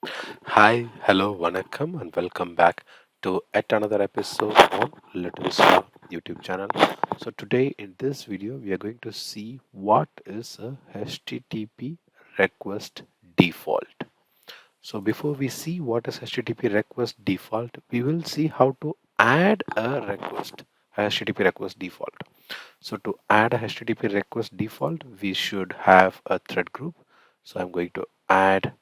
Hi, hello, vanakkam, and welcome back to yet another episode on Little Star YouTube channel. So today in this video, we are going to see what is a HTTP request default. So before we see what is HTTP request default, we will see how to add a request, a HTTP request default. So to add a HTTP request default, we should have a thread group. So I'm going to add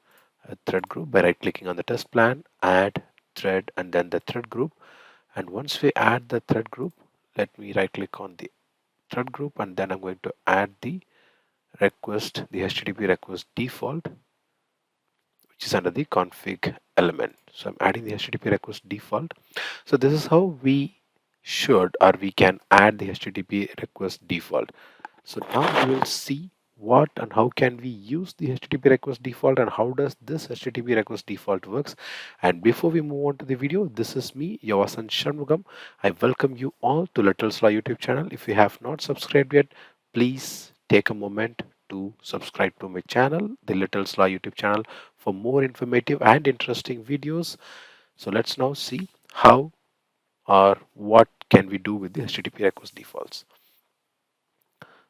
a thread group by right clicking on the test plan, add thread, and then the thread group. And once we add the thread group, let me right click on the thread group, and then I'm going to add the request, the HTTP request default, which is under the config element. So I'm adding the HTTP request default. So this is how we should or we can add the HTTP request default. So now we will see what and how can we use the HTTP request default and how does this HTTP request default works. And before we move on to the video, this is me, Yavasan Shanmugam. I welcome you all to Little Slaw YouTube channel. If you have not subscribed yet, please take a moment to subscribe to my channel, the Little Slaw YouTube channel, for more informative and interesting videos. So let's now see how or what can we do with the HTTP request defaults.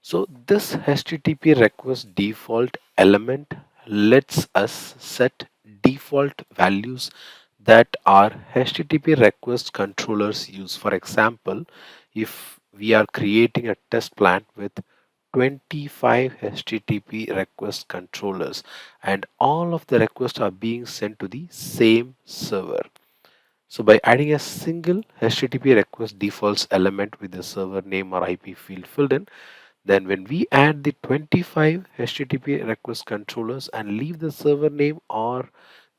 So this HTTP request default element lets us set default values that our HTTP request controllers use. For example, if we are creating a test plan with 25 HTTP request controllers and all of the requests are being sent to the same server. So by adding a single HTTP request defaults element with the server name or IP field filled in, then when we add the 25 HTTP request controllers and leave the server name or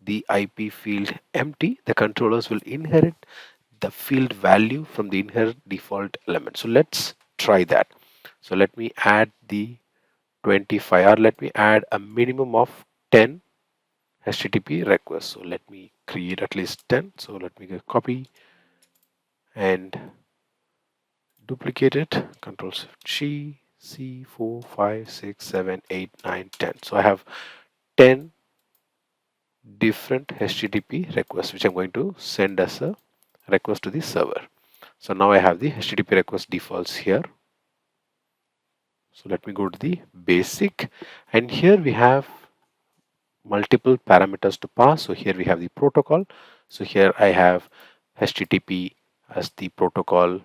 the IP field empty, the controllers will inherit the field value from the inherit default element. So let's try that. So let me add the 25 or let me add a minimum of 10 HTTP requests. So let me create at least 10. So let me get copy and duplicate it. Control Shift G, C, 4, 5, 6, 7, 8, 9, 10. So I have 10 different HTTP requests which I'm going to send as a request to the server. So now I have the HTTP request defaults here. So let me go to the basic, and here we have multiple parameters to pass. So here we have the protocol. So here I have HTTP as the protocol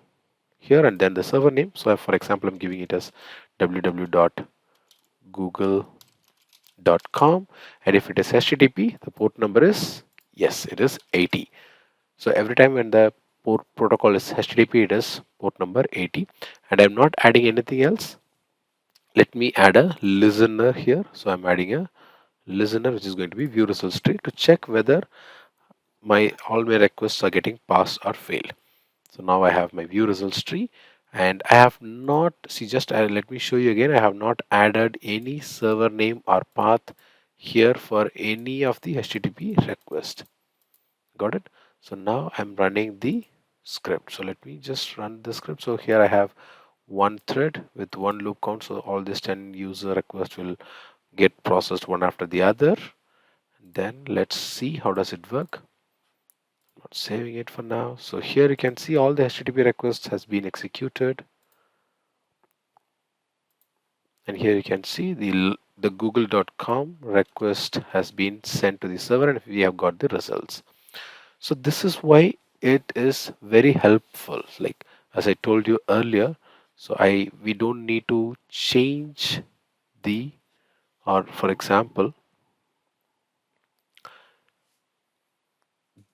here, and then the server name. So for example, I'm giving it as www.google.com, and if it is HTTP, the port number is, yes, it is 80. So every time when the port protocol is HTTP, it is port number 80, and I'm not adding anything else. Let me add a listener here. So I'm adding a listener which is going to be view results tree to check whether my all my requests are getting passed or failed. So now I have my view results tree, and I have not, see, just let me show you again. I have not added any server name or path here for any of the HTTP request. Got it? So now I'm running the script. So let me just run the script. So here I have one thread with one loop count. So all these 10 user requests will get processed one after the other. Then let's see how does it work. Not saving it for now. So here you can see all the HTTP requests has been executed, and here you can see the google.com request has been sent to the server and we have got the results. So this is why it is very helpful, like as I told you earlier. So we don't need to change the, or for example,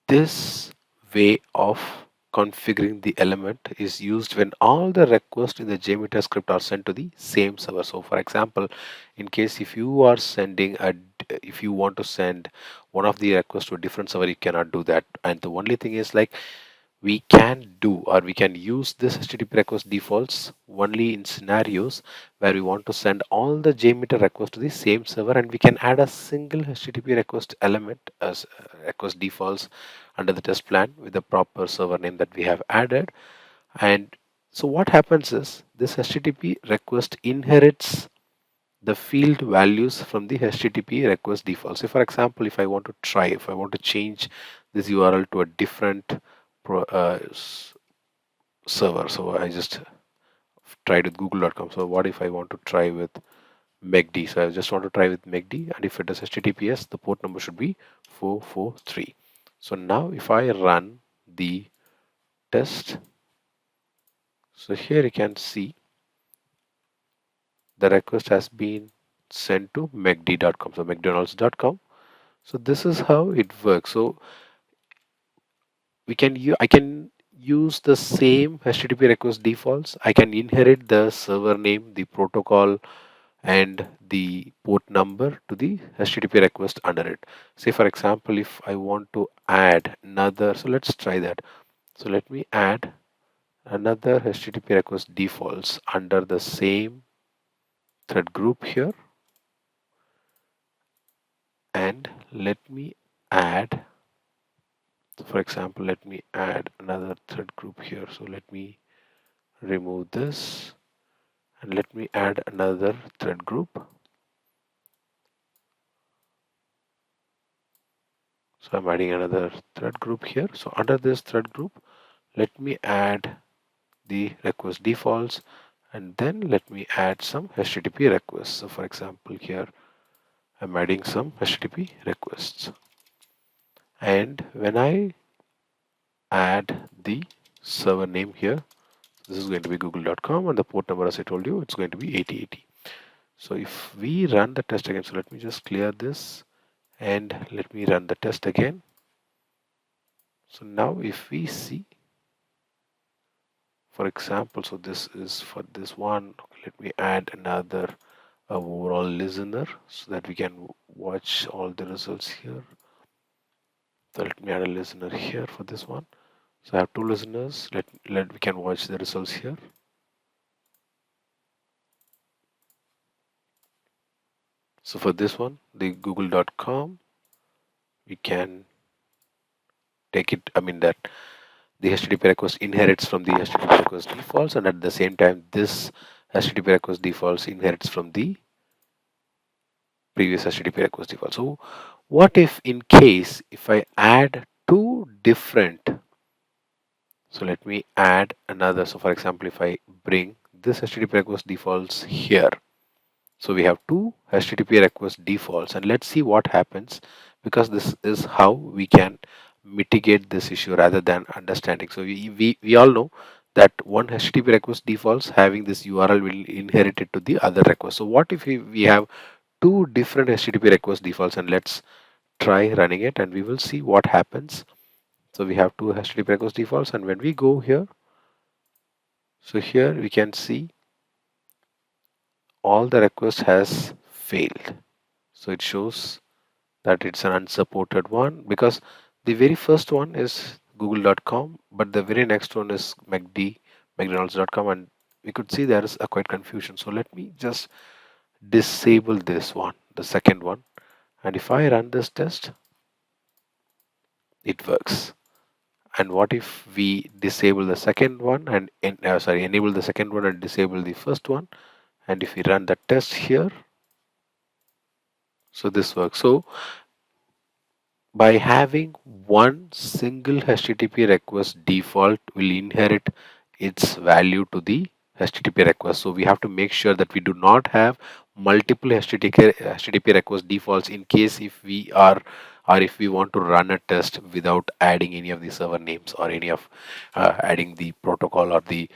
this way of configuring the element is used when all the requests in the JMeter script are sent to the same server. So for example, in case if you are sending if you want to send one of the requests to a different server, you cannot do that. And the only thing is, like, we can do or we can use this HTTP request defaults only in scenarios where we want to send all the JMeter requests to the same server, and we can add a single HTTP request element as request defaults under the test plan with the proper server name that we have added. And so what happens is this HTTP request inherits the field values from the HTTP request default. So for example, if I want to try, if I want to change this URL to a different server, so I just tried with google.com. So what if I want to try with MACD? So I just want to try with MACD, and if it is HTTPS, the port number should be 443. So now if I run the test, so here you can see the request has been sent to MACD.com, so McDonald's.com. So this is how it works. So I can use the same HTTP request defaults. I can inherit the server name, the protocol, and the port number to the HTTP request under it. Say for example, if I want to add another, so let's try that. So let me add another HTTP request defaults under the same thread group here, and let me add, so for example, let me add another thread group here. So let me remove this and let me add another thread group. So I'm adding another thread group here. So under this thread group, let me add the request defaults, and then let me add some HTTP requests. So for example, here I'm adding some HTTP requests, and when I add the server name here, this is going to be google.com, and the port number, as I told you, it's going to be 8080. So if we run the test again, so let me just clear this and let me run the test again. So now if we see, for example, so this is for this one, let me add another overall listener so that we can watch all the results here. So let me add a listener here for this one. So I have two listeners. Let we can watch the results here. So for this one, the google.com, we can take it, I mean that the HTTP request inherits from the HTTP request defaults, and at the same time this HTTP request defaults inherits from the previous HTTP request default. So what if in case if I add two different, so let me add another, so for example if I bring this HTTP request defaults here, so we have two HTTP request defaults, and let's see what happens, because this is how we can mitigate this issue rather than understanding. So we all know that one HTTP request defaults having this URL will inherit it to the other request. So what if we have two different HTTP request defaults, and let's try running it and we will see what happens. So we have two HTTP request defaults, and when we go here, so here we can see all the request has failed. So it shows that it's an unsupported one because the very first one is google.com, but the very next one is mcdonalds.com, and we could see there is a quite confusion. So let me just disable this one, the second one, and if I run this test, it works. And what if we disable the second one and enable the second one and disable the first one, and if we run the test here, so this works. So by having one single HTTP request, default will inherit its value to the HTTP request. So we have to make sure that we do not have multiple HTTP request defaults in case if we are, or if we want to run a test without adding any of the server names or any of adding the protocol or the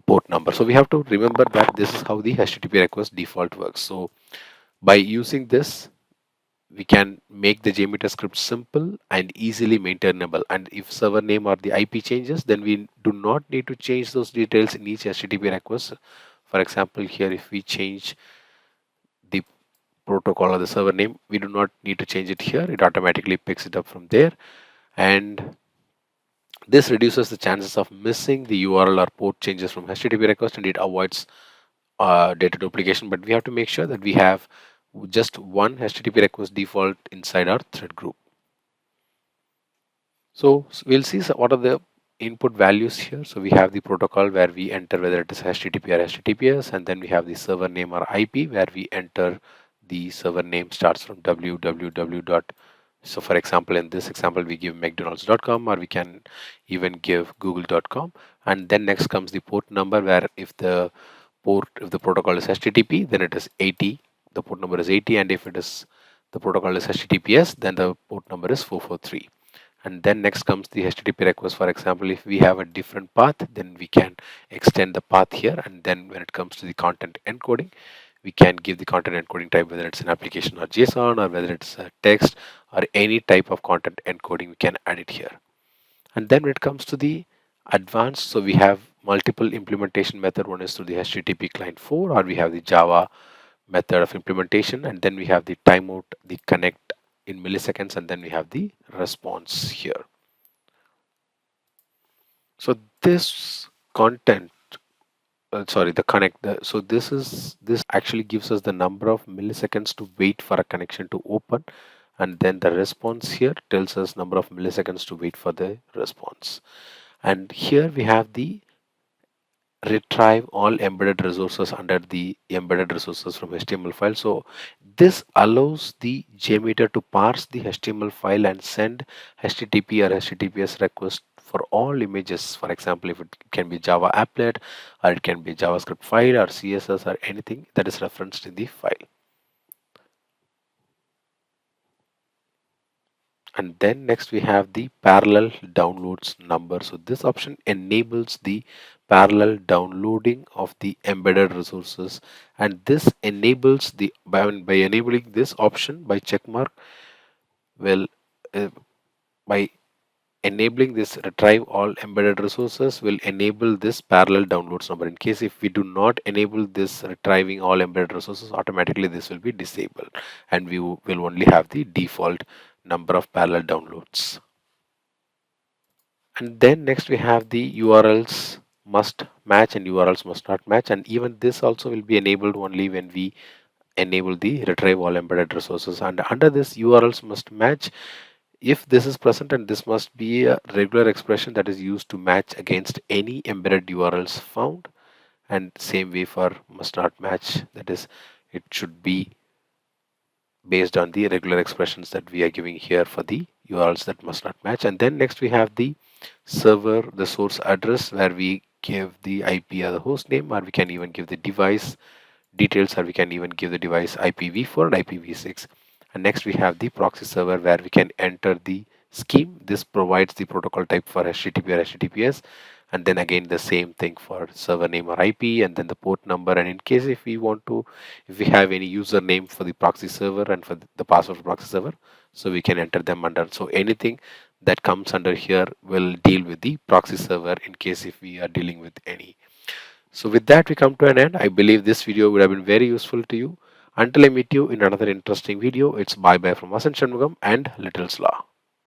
port number. So we have to remember that this is how the HTTP request default works. So by using this, we can make the JMeter script simple and easily maintainable. And if server name or the IP changes, then we do not need to change those details in each HTTP request. For example, here if we change the protocol or the server name, we do not need to change it here. It automatically picks it up from there. And this reduces the chances of missing the URL or port changes from HTTP request, and it avoids data duplication. But we have to make sure that we have just one HTTP request default inside our thread group. So we'll see what are the input values here. So we have the protocol where we enter whether it is HTTP or HTTPS, and then we have the server name or IP where we enter the server name starts from www dot. So for example, in this example, we give mcdonalds.com, or we can even give google.com. And then next comes the port number, where if the protocol is HTTP, then it is 80. The port number is 80, and if it is the protocol is HTTPS, then the port number is 443. And then next comes the HTTP request. For example, if we have a different path, then we can extend the path here. And then when it comes to the content encoding, we can give the content encoding type, whether it's an application or JSON, or whether it's a text or any type of content encoding, we can add it here. And then when it comes to the advanced, so we have multiple implementation method. One is through the HTTP client 4, or we have the Java method of implementation, and then we have the timeout, the connect in milliseconds, and then we have the response here. So this content, sorry, the connect. So this actually gives us the number of milliseconds to wait for a connection to open, and then the response here tells us number of milliseconds to wait for the response. And here we have the retrieve all embedded resources under the embedded resources from HTML file. So this allows the JMeter to parse the HTML file and send HTTP or HTTPS request for all images. For example, if it can be Java applet, or it can be JavaScript file or CSS or anything that is referenced in the file. And then next we have the parallel downloads number. So this option enables the parallel downloading of the embedded resources, and this enables the by enabling this option by checkmark, well, by enabling this retrieve all embedded resources will enable this parallel downloads number. In case if we do not enable this retrieving all embedded resources, automatically this will be disabled, and we will only have the default number of parallel downloads. And then next we have the URLs must match and URLs must not match, and even this also will be enabled only when we enable the retrieve all embedded resources. And under this URLs must match, if this is present, and this must be a regular expression that is used to match against any embedded URLs found. And same way for must not match, that is it should be based on the regular expressions that we are giving here for the URLs that must not match. And then next we have the server, the source address, where we give the IP or the host name, or we can even give the device details, or we can even give the device IPv4 and IPv6. And next we have the proxy server, where we can enter the scheme. This provides the protocol type for HTTP or HTTPS, and then again the same thing for server name or IP, and then the port number. And in case if we want to, if we have any username for the proxy server and for the password for proxy server, so we can enter them under. So anything that comes under here will deal with the proxy server in case if we are dealing with any. So with that we come to an end. I believe this video would have been very useful to you. Until I meet you in another interesting video, it's bye bye from Vasan Shanmugam and Little Slaw.